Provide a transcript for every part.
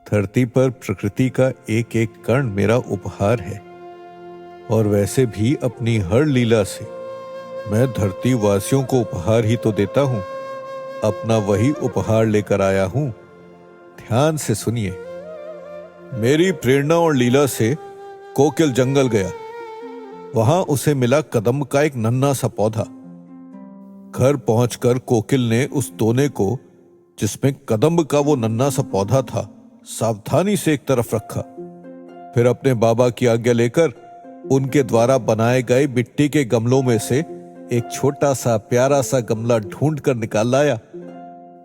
धरती पर प्रकृति का एक एक कण मेरा उपहार है और वैसे भी अपनी हर लीला से मैं धरती वासियों को उपहार ही तो देता हूँ। अपना वही उपहार लेकर आया हूँ। ध्यान से सुनिए। मेरी प्रेरणा और लीला से कोकिल जंगल गया। वहां उसे मिला कदम्ब का एक नन्हा सा पौधा। घर पहुंचकर कोकिल ने उस दोने को, जिसमें कदम्ब का वो नन्हा सा पौधा था, सावधानी से एक तरफ रखा। फिर अपने बाबा की आज्ञा लेकर उनके द्वारा बनाए गए मिट्टी के गमलों में से एक छोटा सा प्यारा सा गमला ढूंढ कर निकाल लाया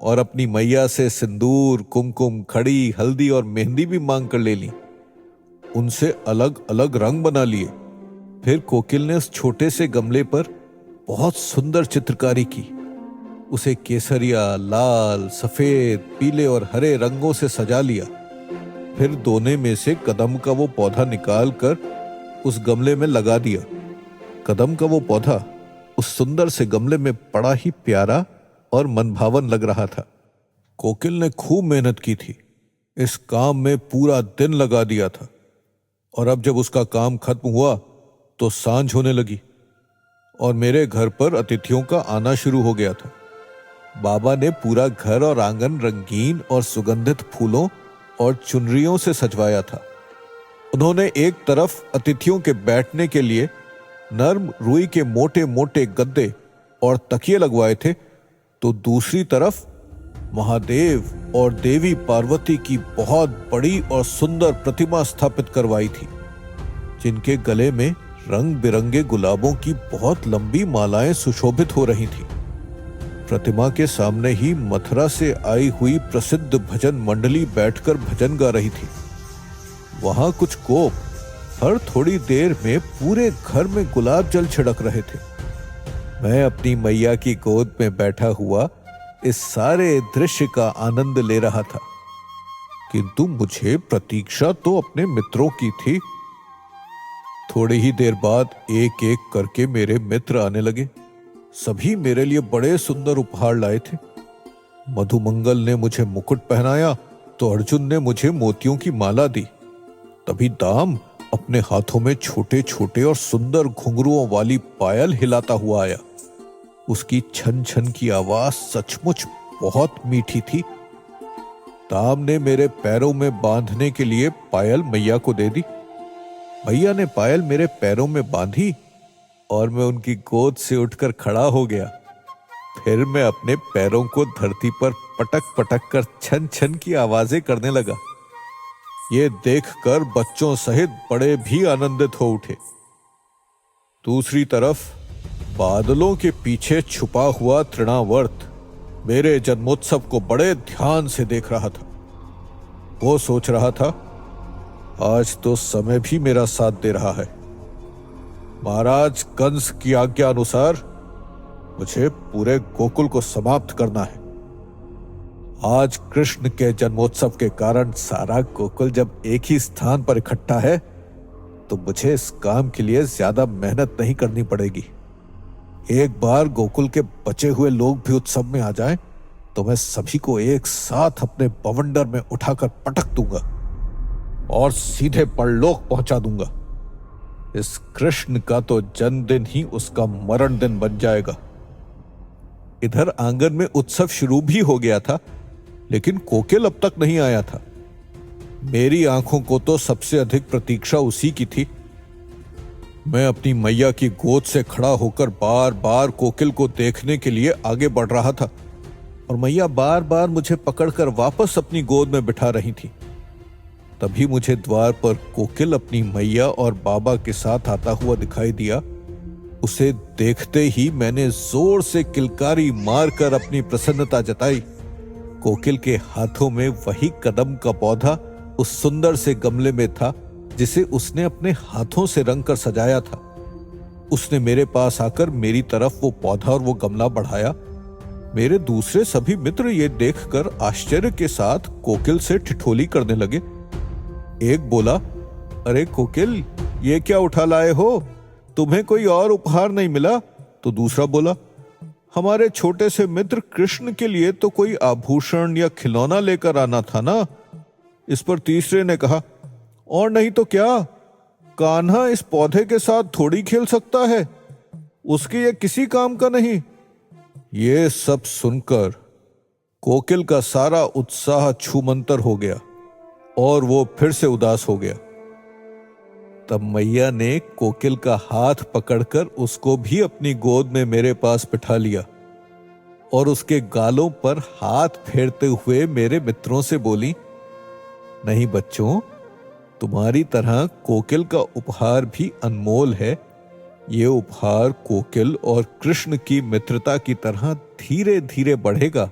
और अपनी मैया से सिंदूर, कुमकुम, खड़ी, हल्दी और मेहंदी भी मांग कर ले ली। उनसे अलग अलग रंग बना लिए। फिर कोकिल ने उस छोटे से गमले पर बहुत सुंदर चित्रकारी की। उसे केसरिया, लाल, सफेद, पीले और हरे रंगों से सजा लिया। फिर दोने में से कदम्ब का वो पौधा निकाल कर उस गमले में लगा दिया। कदम्ब का वो पौधा उस सुंदर से गमले में बड़ा ही प्यारा और मनभावन लग रहा था। कोकिल ने खूब मेहनत की थी। इस काम में पूरा दिन लगा दिया था और अब जब उसका काम खत्म हुआ तो सांझ होने लगी और मेरे घर पर अतिथियों का आना शुरू हो गया था। बाबा ने पूरा घर और आंगन रंगीन और सुगंधित फूलों और चुनरियों से सजवाया था। उन्होंने एक तरफ अतिथियों के बैठने के लिए नर्म रुई के मोटे मोटे गद्दे और तकिए लगवाए थे, तो दूसरी तरफ महादेव और देवी पार्वती की बहुत बड़ी और सुंदर प्रतिमा स्थापित करवाई थी, जिनके गले में रंग बिरंगे गुलाबों की बहुत लंबी मालाएं सुशोभित हो रही थी। प्रतिमा के सामने ही मथुरा से आई हुई प्रसिद्ध भजन मंडली बैठकर भजन गा रही थी। वहां कुछ गोप हर थोड़ी देर में पूरे घर में गुलाब जल छिड़क रहे थे। मैं अपनी मैया की गोद में बैठा हुआ इस सारे दृश्य का आनंद ले रहा था, किंतु मुझे प्रतीक्षा तो अपने मित्रों की थी। थोड़ी ही देर बाद एक एक करके मेरे मित्र आने लगे। सभी मेरे लिए बड़े सुंदर उपहार लाए थे। मधुमंगल ने मुझे मुकुट पहनाया तो अर्जुन ने मुझे मोतियों की माला दी। तभी दाम अपने हाथों में छोटे छोटे और सुंदर घुंघरुओं वाली पायल हिलाता हुआ आया। उसकी छन छन की आवाज सचमुच बहुत मीठी थी। दाम ने मेरे पैरों में बांधने के लिए पायल मैया को दे दी। मैया ने पायल मेरे पैरों में बांधी और मैं उनकी गोद से उठकर खड़ा हो गया। फिर मैं अपने पैरों को धरती पर पटक पटक कर छन छन की आवाजें करने लगा। ये देखकर बच्चों सहित बड़े भी आनंदित हो उठे। दूसरी तरफ बादलों के पीछे छुपा हुआ तृणावर्त मेरे जन्मोत्सव को बड़े ध्यान से देख रहा था। वो सोच रहा था, आज तो समय भी मेरा साथ दे रहा है। महाराज कंस की आज्ञा अनुसार मुझे पूरे गोकुल को समाप्त करना है। आज कृष्ण के जन्मोत्सव के कारण सारा गोकुल जब एक ही स्थान पर इकट्ठा है, तो मुझे इस काम के लिए ज्यादा मेहनत नहीं करनी पड़ेगी। एक बार गोकुल के बचे हुए लोग भी उत्सव में आ जाएं, तो मैं सभी को एक साथ अपने बवंडर में उठाकर पटक दूंगा और सीधे परलोक पहुंचा दूंगा। इस कृष्ण का तो जन्मदिन ही उसका मरण दिन बन जाएगा। इधर आंगन में उत्सव शुरू भी हो गया था, लेकिन कोकिल अब तक नहीं आया था। मेरी आंखों को तो सबसे अधिक प्रतीक्षा उसी की थी। मैं अपनी मैया की गोद से खड़ा होकर बार बार कोकिल को देखने के लिए आगे बढ़ रहा था और मैया बार बार मुझे पकड़कर वापस अपनी गोद में बिठा रही थी। तभी मुझे द्वार पर कोकिल अपनी मैया और बाबा के साथ आता हुआ दिखाई दिया। उसे देखते ही मैंने जोर से किलकारी मारकर अपनी प्रसन्नता जताई। कोकिल के हाथों में वही कदम्ब का पौधा उस सुंदर से गमले में था, जिसे उसने अपने हाथों से रंग कर सजाया था। उसने मेरे पास आकर मेरी तरफ वो पौधा और वो गमला बढ़ाया। मेरे दूसरे सभी मित्र ये देखकर आश्चर्य के साथ कोकिल से ठिठोली करने लगे। एक बोला, अरे कोकिल, ये क्या उठा लाए हो? तुम्हें कोई और उपहार नहीं मिला? तो दूसरा बोला, हमारे छोटे से मित्र कृष्ण के लिए तो कोई आभूषण या खिलौना लेकर आना था ना, इस पर तीसरे ने कहा, और नहीं तो क्या, कान्हा इस पौधे के साथ थोड़ी खेल सकता है, उसके ये किसी काम का नहीं। ये सब सुनकर कोकिल का सारा उत्साह छूमंतर हो गया और वो फिर से उदास हो गया। तब मैया ने कोकिल का हाथ पकड़कर उसको भी अपनी गोद में मेरे पास बिठा लिया और उसके गालों पर हाथ फेरते हुए मेरे मित्रों से बोली, नहीं बच्चों, तुम्हारी तरह कोकिल का उपहार भी अनमोल है। ये उपहार कोकिल और कृष्ण की मित्रता की तरह धीरे धीरे बढ़ेगा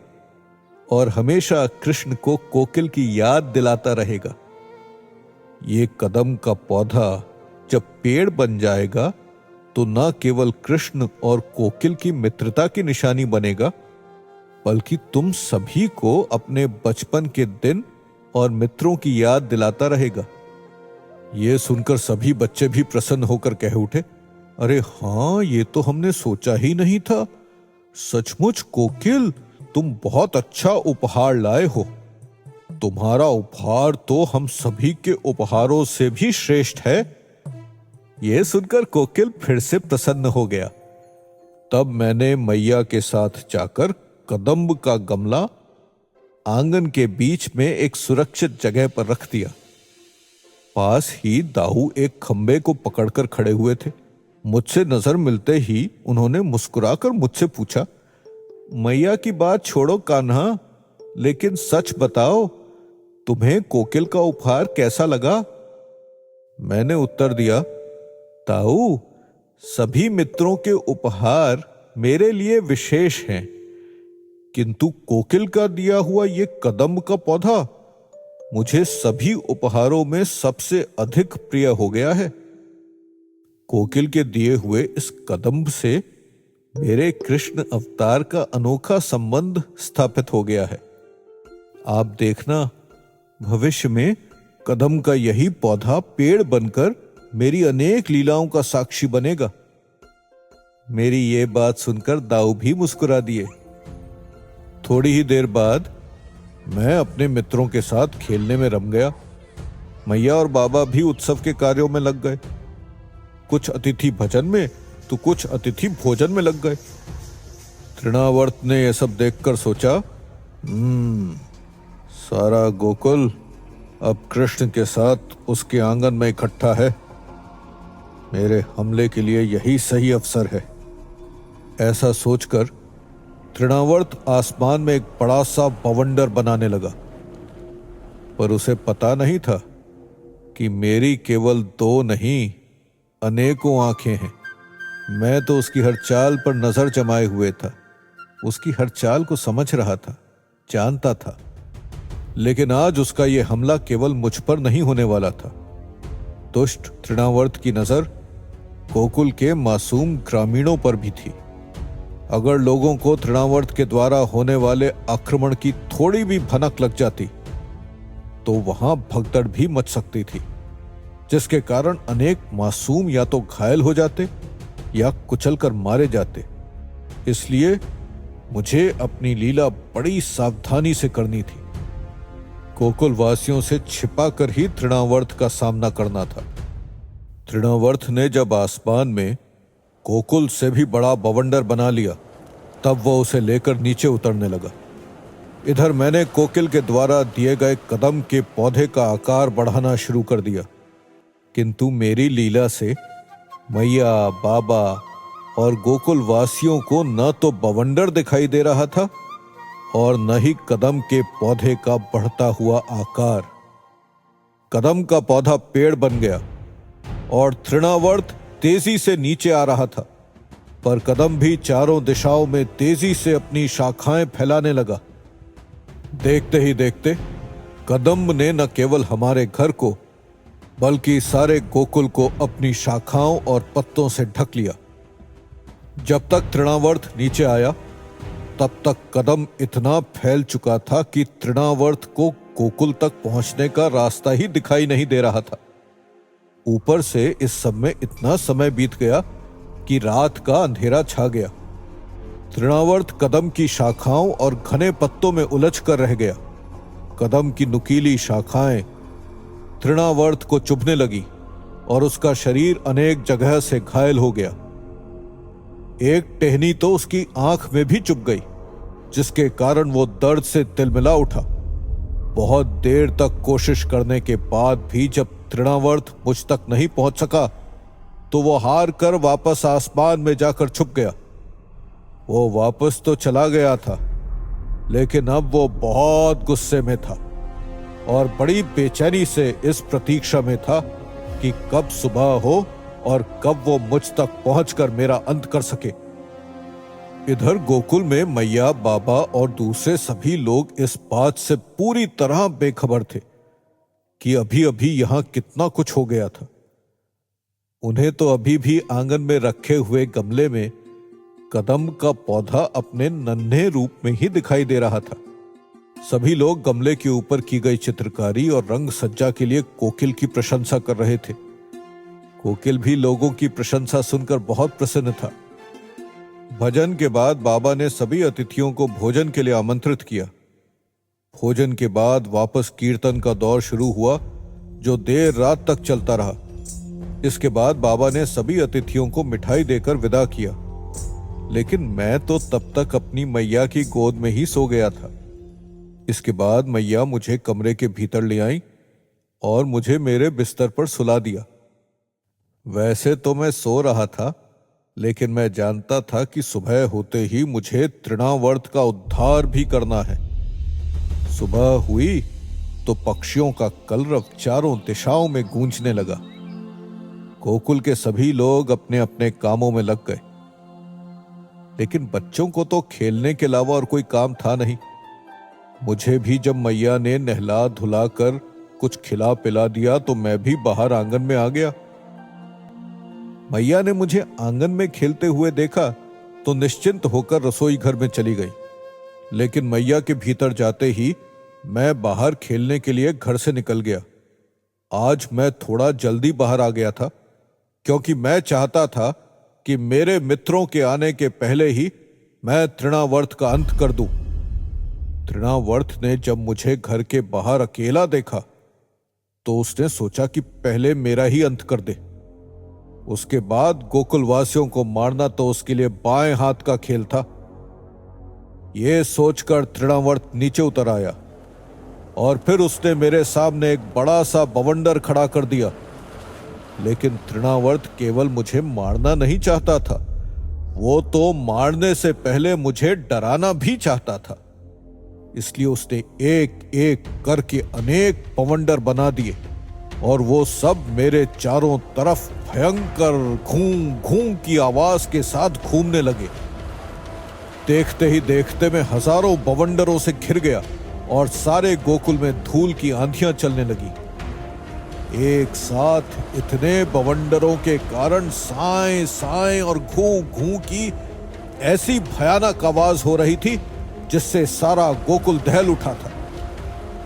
और हमेशा कृष्ण को कोकिल की याद दिलाता रहेगा। ये कदम का पौधा जब पेड़ बन जाएगा तो न केवल कृष्ण और कोकिल की मित्रता की निशानी बनेगा, बल्कि तुम सभी को अपने बचपन के दिन और मित्रों की याद दिलाता रहेगा। ये सुनकर सभी बच्चे भी प्रसन्न होकर कह उठे, अरे हाँ, ये तो हमने सोचा ही नहीं था। सचमुच कोकिल, तुम बहुत अच्छा उपहार लाए हो। तुम्हारा उपहार तो हम सभी के उपहारों से भी श्रेष्ठ है। यह सुनकर कोकिल फिर से प्रसन्न हो गया। तब मैंने मैया के साथ जाकर कदम्ब का गमला आंगन के बीच में एक सुरक्षित जगह पर रख दिया। पास ही दाऊ एक खंबे को पकड़कर खड़े हुए थे। मुझसे नजर मिलते ही उन्होंने मुस्कुराकर मुझसे पूछा, मैया की बात छोड़ो कान्हा, लेकिन सच बताओ, तुम्हें कोकिल का उपहार कैसा लगा? मैंने उत्तर दिया, ताऊ, सभी मित्रों के उपहार मेरे लिए विशेष हैं, किंतु कोकिल का दिया हुआ ये कदम्ब का पौधा मुझे सभी उपहारों में सबसे अधिक प्रिय हो गया है। कोकिल के दिए हुए इस कदम्ब से मेरे कृष्ण अवतार का अनोखा संबंध स्थापित हो गया है। आप देखना, भविष्य में कदम्ब का यही पौधा पेड़ बनकर मेरी अनेक लीलाओं का साक्षी बनेगा। मेरी ये बात सुनकर दाऊ भी मुस्कुरा दिए। थोड़ी ही देर बाद मैं अपने मित्रों के साथ खेलने में रम गया। मैया और बाबा भी उत्सव के कार्यों में लग गए। कुछ अतिथि भजन में तो कुछ अतिथि भोजन में लग गए। तृणावर्त ने यह सब देखकर सोचा, सारा गोकुल अब कृष्ण के साथ उसके आंगन में इकट्ठा है। मेरे हमले के लिए यही सही अवसर है। ऐसा सोचकर तृणावर्त आसमान में एक बड़ा सा बवंडर बनाने लगा, पर उसे पता नहीं था कि मेरी केवल 2 नहीं, अनेकों आंखें हैं। मैं तो उसकी हर चाल पर नजर जमाए हुए था, उसकी हर चाल को समझ रहा था, जानता था। लेकिन आज उसका यह हमला केवल मुझ पर नहीं होने वाला था। दुष्ट तृणावर्त की नजर गोकुल के मासूम ग्रामीणों पर भी थी। अगर लोगों को तृणावर्त के द्वारा होने वाले आक्रमण की थोड़ी भी भनक लग जाती तो वहां भगदड़ भी मच सकती थी, जिसके कारण अनेक मासूम या तो घायल हो जाते या कुचलकर मारे जाते। इसलिए मुझे अपनी लीला बड़ी सावधानी से करनी थी। गोकुल वासियों से छिपाकर ही तृणावर्त का सामना करना था। तृणावर्त ने जब आसमान में गोकुल से भी बड़ा बवंडर बना लिया, तब वह उसे लेकर नीचे उतरने लगा। इधर मैंने कोकिल के द्वारा दिए गए कदम के पौधे का आकार बढ़ाना शुरू कर दिया, किंतु मेरी लीला से मैया, बाबा और गोकुल वासियों को न तो बवंडर दिखाई दे रहा था और न ही कदम के पौधे का बढ़ता हुआ आकार। कदम का पौधा पेड़ बन गया और तृणावर्त तेजी से नीचे आ रहा था, पर कदम भी चारों दिशाओं में तेजी से अपनी शाखाएं फैलाने लगा। देखते ही देखते कदम्ब ने न केवल हमारे घर को बल्कि सारे गोकुल को अपनी शाखाओं और पत्तों से ढक लिया। जब तक तृणावर्त नीचे आया तब तक कदम इतना फैल चुका था कि तृणावर्त को गोकुल तक पहुंचने का रास्ता ही दिखाई नहीं दे रहा था। ऊपर से इस सब में इतना समय बीत गया कि रात का अंधेरा छा गया। तृणावर्त कदम की शाखाओं और घने पत्तों में उलझ कर रह गया। कदम की नुकीली शाखाएं तृणावर्त को चुभने लगी और उसका शरीर अनेक जगह से घायल हो गया। एक टहनी तो उसकी आंख में भी चुभ गई, जिसके कारण वो दर्द से तिलमिला उठा। बहुत देर तक कोशिश करने के बाद भी जब तृणावर्त मुझ तक नहीं पहुंच सका तो वो हार कर वापस आसमान में जाकर छुप गया। वो वापस तो चला गया था, लेकिन अब वो बहुत गुस्से में था और बड़ी बेचैनी से इस प्रतीक्षा में था कि कब सुबह हो और कब वो मुझ तक पहुंचकर मेरा अंत कर सके। इधर गोकुल में मैया, बाबा और दूसरे सभी लोग इस बात से पूरी तरह बेखबर थे कि अभी अभी यहां कितना कुछ हो गया था। उन्हें तो अभी भी आंगन में रखे हुए गमले में कदम का पौधा अपने नन्हे रूप में ही दिखाई दे रहा था। सभी लोग गमले के ऊपर की गई चित्रकारी और रंग सज्जा के लिए कोकिल की प्रशंसा कर रहे थे। कोकिल भी लोगों की प्रशंसा सुनकर बहुत प्रसन्न था। भजन के बाद बाबा ने सभी अतिथियों को भोजन के लिए आमंत्रित किया। भोजन के बाद वापस कीर्तन का दौर शुरू हुआ, जो देर रात तक चलता रहा। इसके बाद बाबा ने सभी अतिथियों को मिठाई देकर विदा किया, लेकिन मैं तो तब तक अपनी मैया की गोद में ही सो गया था। इसके बाद मैया मुझे कमरे के भीतर ले आई और मुझे मेरे बिस्तर पर सुला दिया। वैसे तो मैं सो रहा था, लेकिन मैं जानता था कि सुबह होते ही मुझे तृणावर्त का उद्धार भी करना है। सुबह हुई तो पक्षियों का कलरव चारों दिशाओं में गूंजने लगा। गोकुल के सभी लोग अपने अपने कामों में लग गए, लेकिन बच्चों को तो खेलने के अलावा और कोई काम था नहीं। मुझे भी जब मैया ने नहला धुला कर कुछ खिला पिला दिया तो मैं भी बाहर आंगन में आ गया। मैया ने मुझे आंगन में खेलते हुए देखा तो निश्चिंत होकर रसोई घर में चली गई, लेकिन मैया के भीतर जाते ही मैं बाहर खेलने के लिए घर से निकल गया। आज मैं थोड़ा जल्दी बाहर आ गया था, क्योंकि मैं चाहता था कि मेरे मित्रों के आने के पहले ही मैं तृणावर्त का अंत कर दूं। तृणावर्त ने जब मुझे घर के बाहर अकेला देखा तो उसने सोचा कि पहले मेरा ही अंत कर दे। उसके बाद गोकुलवासियों को मारना तो उसके लिए बाएं हाथ का खेल था। यह सोचकर तृणावर्त नीचे उतर आया और फिर उसने मेरे सामने एक बड़ा सा बवंडर खड़ा कर दिया। लेकिन तृणावर्त केवल मुझे मारना नहीं चाहता था, वो तो मारने से पहले मुझे डराना भी चाहता था। इसलिए उसने एक एक करके अनेक बवंडर बना दिए और वो सब मेरे चारों तरफ भयंकर घूं घूं की आवाज के साथ घूमने लगे। देखते ही देखते मैं हजारों बवंडरों से घिर गया और सारे गोकुल में धूल की आंधियां चलने लगी। एक साथ इतने बवंडरों के कारण साएं साएं और घूं घूं की ऐसी भयानक आवाज हो रही थी जिससे सारा गोकुल दहल उठा था।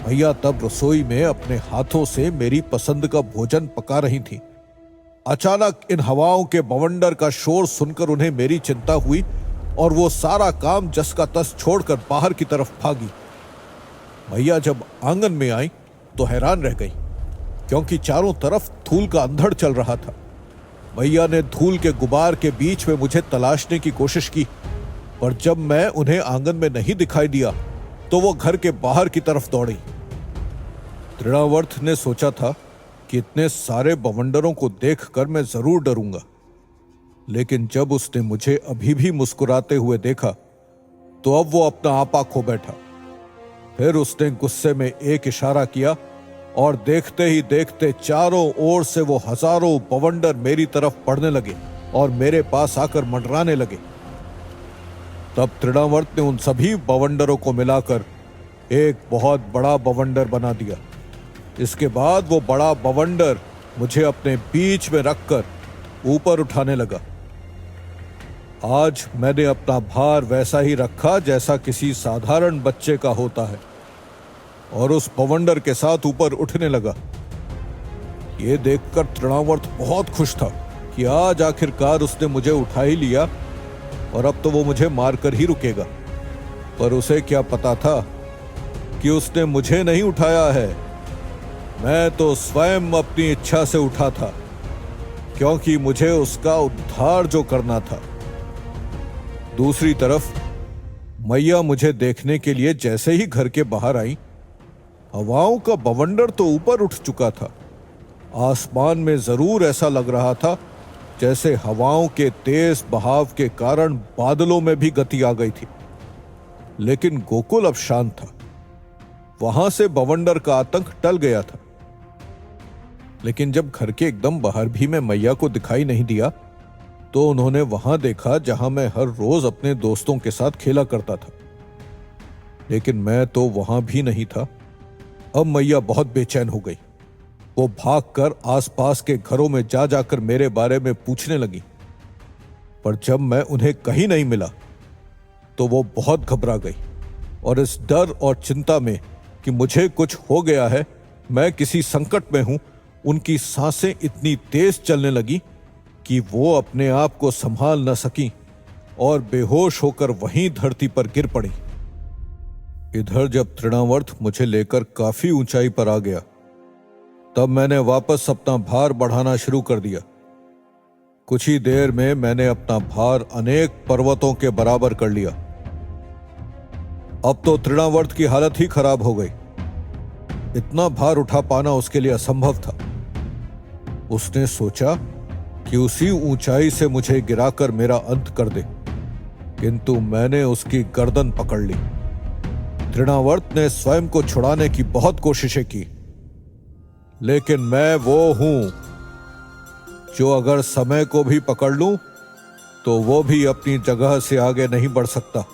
भैया तब रसोई में अपने हाथों से मेरी पसंद का भोजन पका रही थी। अचानक इन हवाओं के बवंडर का शोर सुनकर उन्हें मेरी चिंता हुई और वो सारा काम जस का तस छोड़कर बाहर की तरफ भागी। भैया जब आंगन में आई तो हैरान रह गई, क्योंकि चारों तरफ धूल का अंधड़ चल रहा था। भैया ने धूल के गुबार के बीच में मुझे तलाशने की कोशिश की, पर जब मैं उन्हें आंगन में नहीं दिखाई दिया तो वो घर के बाहर की तरफ दौड़ी। तृणावर्त ने सोचा था कि इतने सारे बवंडरों को देखकर मैं जरूर डरूंगा, लेकिन जब उसने मुझे अभी भी मुस्कुराते हुए देखा तो अब वो अपना आपा खो बैठा। फिर उसने गुस्से में एक इशारा किया और देखते ही देखते चारों ओर से वो हजारों बवंडर मेरी तरफ पड़ने लगे और मेरे पास आकर मंडराने लगे। तब तृणावर्त ने उन सभी बवंडरों को मिलाकर एक बहुत बड़ा बवंडर बना दिया। इसके बाद वो बड़ा बवंडर मुझे अपने बीच में रखकर ऊपर उठाने लगा। आज मैंने अपना भार वैसा ही रखा जैसा किसी साधारण बच्चे का होता है और उस बवंडर के साथ ऊपर उठने लगा। ये देखकर तृणावर्त बहुत खुश था कि आज आखिरकार उसने मुझे उठा ही लिया और अब तो वो मुझे मारकर ही रुकेगा। पर उसे क्या पता था कि उसने मुझे नहीं उठाया है, मैं तो स्वयं अपनी इच्छा से उठा था, क्योंकि मुझे उसका उद्धार जो करना था। दूसरी तरफ मैया मुझे देखने के लिए जैसे ही घर के बाहर आई, हवाओं का बवंडर तो ऊपर उठ चुका था। आसमान में जरूर ऐसा लग रहा था जैसे हवाओं के तेज बहाव के कारण बादलों में भी गति आ गई थी। लेकिन गोकुल अब शांत था। वहां से बवंडर का आतंक टल गया था। लेकिन जब घर के एकदम बाहर भी मैं मैया को दिखाई नहीं दिया, तो उन्होंने वहां देखा जहां मैं हर रोज अपने दोस्तों के साथ खेला करता था। लेकिन मैं तो वहां भी नहीं था। अब मैया बहुत बेचैन हो गई। वो भागकर आसपास के घरों में जा जाकर मेरे बारे में पूछने लगी। पर जब मैं उन्हें कहीं नहीं मिला तो वो बहुत घबरा गई और इस डर और चिंता में कि मुझे कुछ हो गया है, मैं किसी संकट में हूं, उनकी सांसें इतनी तेज चलने लगी कि वो अपने आप को संभाल न सकी और बेहोश होकर वहीं धरती पर गिर पड़ी। इधर जब तृणावर्त मुझे लेकर काफी ऊंचाई पर आ गया, तब मैंने वापस अपना भार बढ़ाना शुरू कर दिया। कुछ ही देर में मैंने अपना भार अनेक पर्वतों के बराबर कर लिया। अब तो तृणावर्त की हालत ही खराब हो गई। इतना भार उठा पाना उसके लिए असंभव था। उसने सोचा कि उसी ऊंचाई से मुझे गिराकर मेरा अंत कर दे, किंतु मैंने उसकी गर्दन पकड़ ली। तृणावर्त ने स्वयं को छुड़ाने की बहुत कोशिशें की, लेकिन मैं वो हूं जो अगर समय को भी पकड़ लूं तो वो भी अपनी जगह से आगे नहीं बढ़ सकता।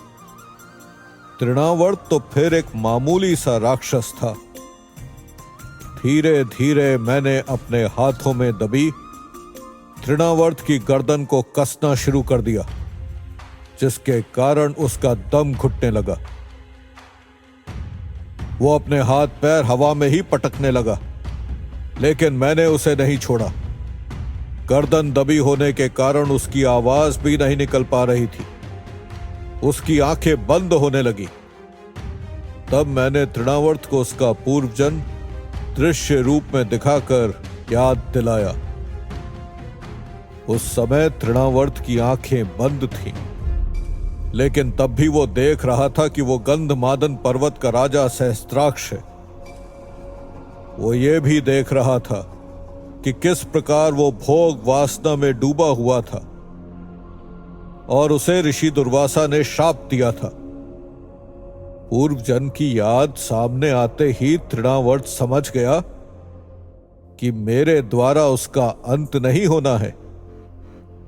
तृणावर्त तो फिर एक मामूली सा राक्षस था। धीरे धीरे मैंने अपने हाथों में दबी तृणावर्त की गर्दन को कसना शुरू कर दिया, जिसके कारण उसका दम घुटने लगा। वो अपने हाथ पैर हवा में ही पटकने लगा, लेकिन मैंने उसे नहीं छोड़ा। गर्दन दबी होने के कारण उसकी आवाज भी नहीं निकल पा रही थी। उसकी आंखें बंद होने लगी। तब मैंने तृणावर्त को उसका पूर्वजन्म दृश्य रूप में दिखाकर याद दिलाया। उस समय तृणावर्त की आंखें बंद थीं, लेकिन तब भी वो देख रहा था कि वो गंधमादन पर्वत का राजा सहस्त्राक्ष है। वो ये भी देख रहा था कि किस प्रकार वो भोग वासना में डूबा हुआ था और उसे ऋषि दुर्वासा ने शाप दिया था। पूर्व जन्म की याद सामने आते ही तृणावर्त समझ गया कि मेरे द्वारा उसका अंत नहीं होना है,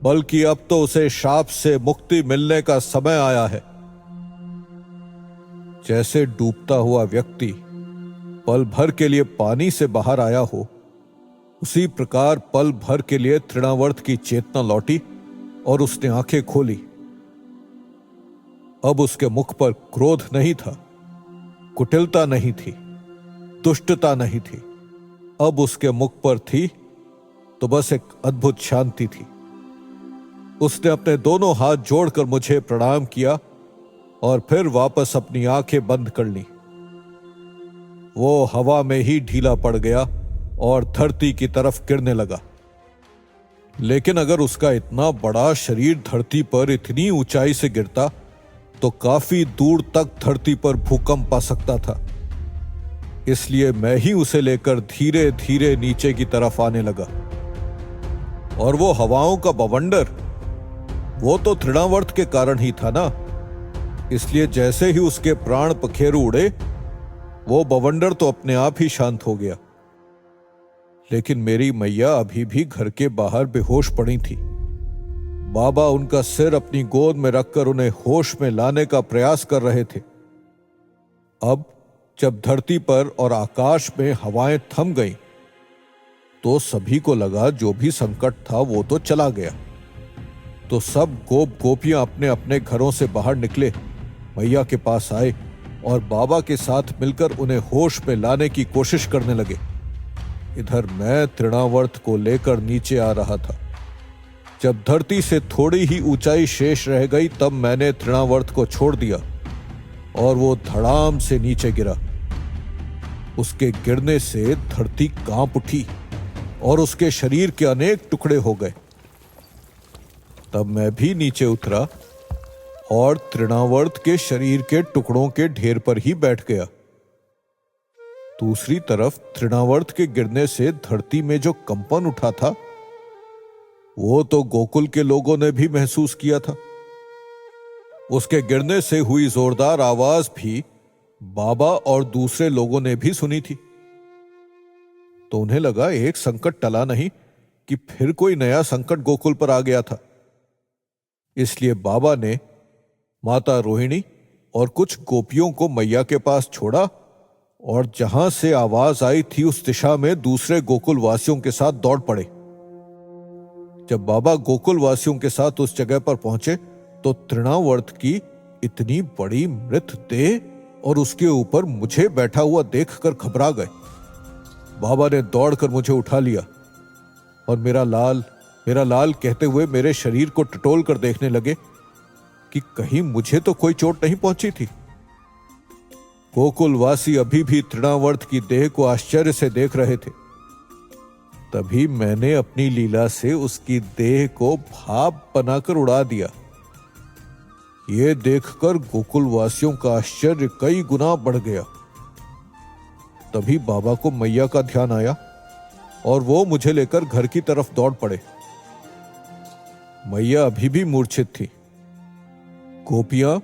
बल्कि अब तो उसे शाप से मुक्ति मिलने का समय आया है। जैसे डूबता हुआ व्यक्ति पल भर के लिए पानी से बाहर आया हो, उसी प्रकार पल भर के लिए तृणावर्त की चेतना लौटी और उसने आंखें खोली। अब उसके मुख पर क्रोध नहीं था, कुटिलता नहीं थी, दुष्टता नहीं थी। अब उसके मुख पर थी तो बस एक अद्भुत शांति थी। उसने अपने दोनों हाथ जोड़कर मुझे प्रणाम किया और फिर वापस अपनी आंखें बंद कर ली। वो हवा में ही ढीला पड़ गया और धरती की तरफ गिरने लगा। लेकिन अगर उसका इतना बड़ा शरीर धरती पर इतनी ऊंचाई से गिरता तो काफी दूर तक धरती पर भूकंप आ सकता था। इसलिए मैं ही उसे लेकर धीरे धीरे नीचे की तरफ आने लगा। और वो हवाओं का बवंडर, वो तो तृणावर्त के कारण ही था ना। इसलिए जैसे ही उसके प्राण पखेरु उड़े, वो बवंडर तो अपने आप ही शांत हो गया। लेकिन मेरी मैया अभी भी घर के बाहर बेहोश पड़ी थी। बाबा उनका सिर अपनी गोद में रखकर उन्हें होश में लाने का प्रयास कर रहे थे। अब जब धरती पर और आकाश में हवाएं थम गईं, तो सभी को लगा जो भी संकट था वो तो चला गया। तो सब गोप गोपियां अपने अपने घरों से बाहर निकले, मैया के पास आए और बाबा के साथ मिलकर उन्हें होश में लाने की कोशिश करने लगे। इधर मैं तृणावर्त को लेकर नीचे आ रहा था। जब धरती से थोड़ी ही ऊंचाई शेष रह गई, तब मैंने तृणावर्त को छोड़ दिया और वो धड़ाम से नीचे गिरा। उसके गिरने से धरती कांप उठी और उसके शरीर के अनेक टुकड़े हो गए। तब मैं भी नीचे उतरा और तृणावर्त के शरीर के टुकड़ों के ढेर पर ही बैठ गया। दूसरी तरफ तृणावर्त के गिरने से धरती में जो कंपन उठा था, वो तो गोकुल के लोगों ने भी महसूस किया था। उसके गिरने से हुई जोरदार आवाज भी बाबा और दूसरे लोगों ने भी सुनी थी। तो उन्हें लगा एक संकट टला नहीं कि फिर कोई नया संकट गोकुल पर आ गया था। इसलिए बाबा ने माता रोहिणी और कुछ गोपियों को मैया के पास छोड़ा और जहां से आवाज आई थी उस दिशा में दूसरे गोकुल वासियों के साथ दौड़ पड़े। जब बाबा गोकुल वासियों के साथ उस जगह पर पहुंचे तो तृणावर्त की इतनी बड़ी मृत देह और उसके ऊपर मुझे बैठा हुआ देखकर घबरा गए। बाबा ने दौड़कर मुझे उठा लिया और मेरा लाल कहते हुए मेरे शरीर को टटोल कर देखने लगे कि कहीं मुझे तो कोई चोट नहीं पहुंची थी। गोकुलवासी अभी भी तृणावर्त की देह को आश्चर्य से देख रहे थे। तभी मैंने अपनी लीला से उसकी देह को भाप बनाकर उड़ा दिया। यह देखकर गोकुलवासियों का आश्चर्य कई गुना बढ़ गया। तभी बाबा को मैया का ध्यान आया और वो मुझे लेकर घर की तरफ दौड़ पड़े। मैया अभी भी मूर्छित थी। गोपियां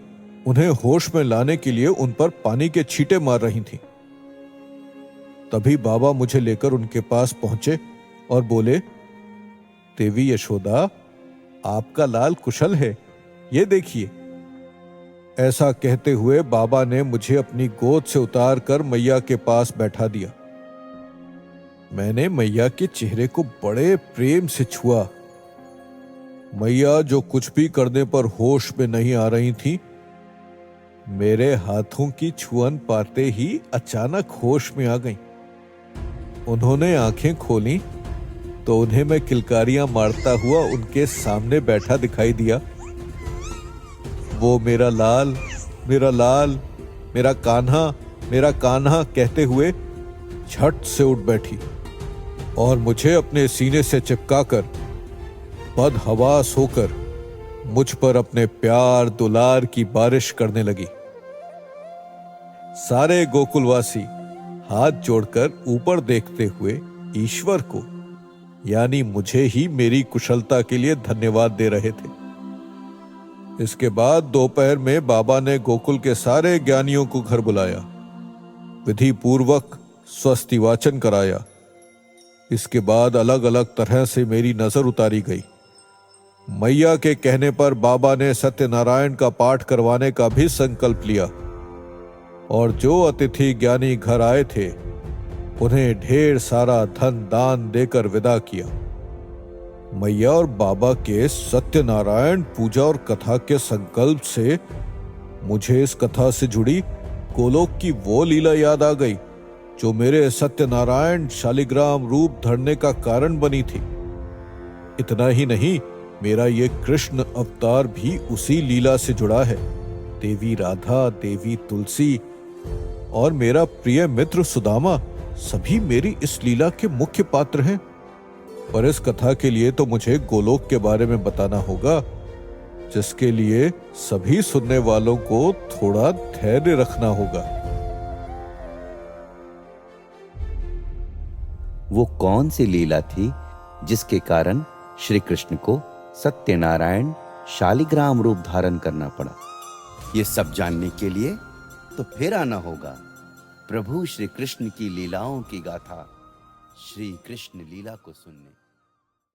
उन्हें होश में लाने के लिए उन पर पानी के छींटे मार रही थीं। तभी बाबा मुझे लेकर उनके पास पहुंचे और बोले, देवी यशोदा, आपका लाल कुशल है, ये देखिए। ऐसा कहते हुए बाबा ने मुझे अपनी गोद से उतार कर मैया के पास बैठा दिया। मैंने मैया के चेहरे को बड़े प्रेम से छुआ। मैया जो कुछ भी करने पर होश में नहीं आ रही थी, मेरे हाथों की छुअन पाते ही अचानक होश में आ गईं। उन्होंने आंखें खोली तो उन्हें मैं किलकारियां मारता हुआ उनके सामने बैठा दिखाई दिया। वो मेरा लाल, मेरा कान्हा कहते हुए झट से उठ बैठी और मुझे अपने सीने से चिपकाकर बदहवास होकर मुझ पर अपने प्यार दुलार की बारिश करने लगी। सारे गोकुलवासी हाथ जोड़कर ऊपर देखते हुए ईश्वर को, यानी मुझे ही, मेरी कुशलता के लिए धन्यवाद दे रहे थे। इसके बाद दोपहर में बाबा ने गोकुल के सारे ज्ञानियों को घर बुलाया, विधि पूर्वक स्वस्ति वाचन कराया। इसके बाद अलग अलग तरह से मेरी नजर उतारी गई। मैया के कहने पर बाबा ने सत्यनारायण का पाठ करवाने का भी संकल्प लिया और जो अतिथि ज्ञानी घर आए थे उन्हें ढेर सारा धन दान देकर विदा किया। मैया और बाबा के सत्यनारायण पूजा और कथा के संकल्प से मुझे इस कथा से जुड़ी गोलोक की वो लीला याद आ गई जो मेरे सत्यनारायण शालिग्राम रूप धरने का कारण बनी थी। इतना ही नहीं, मेरा ये कृष्ण अवतार भी उसी लीला से जुड़ा है। देवी राधा, देवी तुलसी और मेरा प्रिय मित्र सुदामा सभी मेरी इस लीला के मुख्य पात्र हैं। पर इस कथा के लिए तो मुझे गोलोक के बारे में बताना होगा, जिसके लिए सभी सुनने वालों को थोड़ा धैर्य रखना होगा। वो कौन सी लीला थी जिसके कारण श्री कृष्ण को सत्यनारायण शालिग्राम रूप धारण करना पड़ा? ये सब जानने के लिए तो फिर आना होगा प्रभु श्री कृष्ण की लीलाओं की गाथा श्री कृष्ण लीला को सुनने।